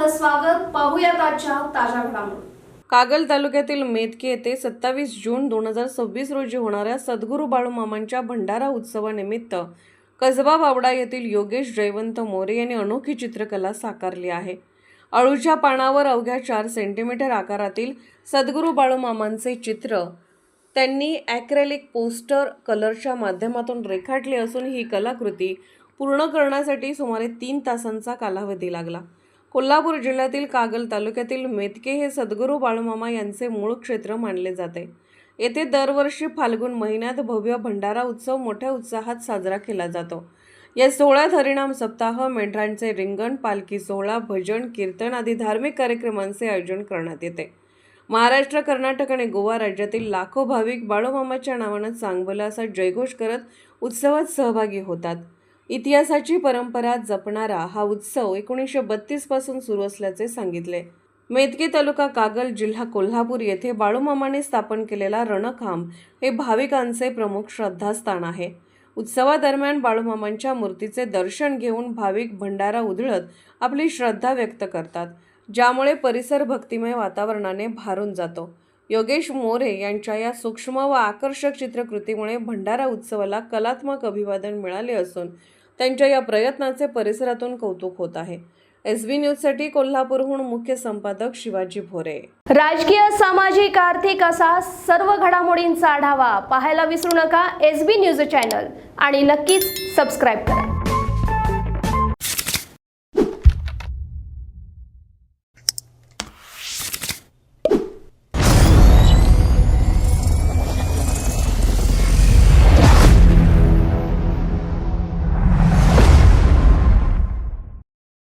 आपलं स्वागत. पाहूयात आजच्या ताज्या घडामोडी. कागल तालुक्यातील मेतके येथे 27 जून 2026 रोजी होणाऱ्या सद्गुरू बाळूमामांच्या भंडारा उत्सवानिमित्त कसबा बावडा येथील योगेश जयवंत मोरे यांनी अनोखी चित्रकला साकारली आहे. अळूच्या पानावर अवघ्या 4 सेंटीमीटर आकारातील सद्गुरू बाळूमामांचे चित्र त्यांनी ॲक्रेलिक पोस्टर कलरच्या माध्यमातून रेखाटले असून ही कलाकृती पूर्ण करण्यासाठी सुमारे 3 तासांचा कालावधी लागला. कोल्हापूर जिल्ह्यातील कागल तालुक्यातील मेतके हे सद्गुरू बाळूमामा यांचे मूळ क्षेत्र मानले जाते. येथे दरवर्षी फाल्गुन महिन्यात भव्य भंडारा उत्सव मोठ्या उत्साहात साजरा केला जातो. या सोहळ्यात हरिनाम सप्ताह, मेंढरांचे रिंगण, पालखी सोहळा, भजन, कीर्तन आदी धार्मिक कार्यक्रमांचे आयोजन करण्यात येते. महाराष्ट्र, कर्नाटक आणि गोवा राज्यातील लाखो भाविक बाळूमामाच्या नावानं चांगभलं असा जयघोष करत उत्सवात सहभागी होतात. इतिहासाची परंपरा जपणारा हा उत्सव 1932 पासून सुरू असल्याचे सांगितले. मेतके तालुका कागल, जिल्हा कोल्हापूर येथे बाळूमामाने स्थापन केलेला रणखांब हे भाविकांचे प्रमुख श्रद्धास्थान आहे. उत्सवादरम्यान बाळूमामांच्या मूर्तीचे दर्शन घेऊन भाविक भंडारा उधळत आपली श्रद्धा व्यक्त करतात, ज्यामुळे परिसर भक्तिमय वातावरणाने भारून जातो. योगेश मोरे यांच्या या सूक्ष्म व आकर्षक चित्रकृतीमुळे भंडारा उत्सवाला कलात्मक अभिवादन मिळाले असून त्यांच्या या प्रयत्नाचे परिसरातून कौतुक होत आहे. SB न्यूजसाठी कोल्हापूरहून मुख्य संपादक शिवाजी भोरे. राजकीय, सामाजिक, आर्थिक असा सर्व घडामोडींचा आढावा पाहायला विसरू नका SB न्यूज चॅनल आणि नक्कीच सबस्क्राईब करा.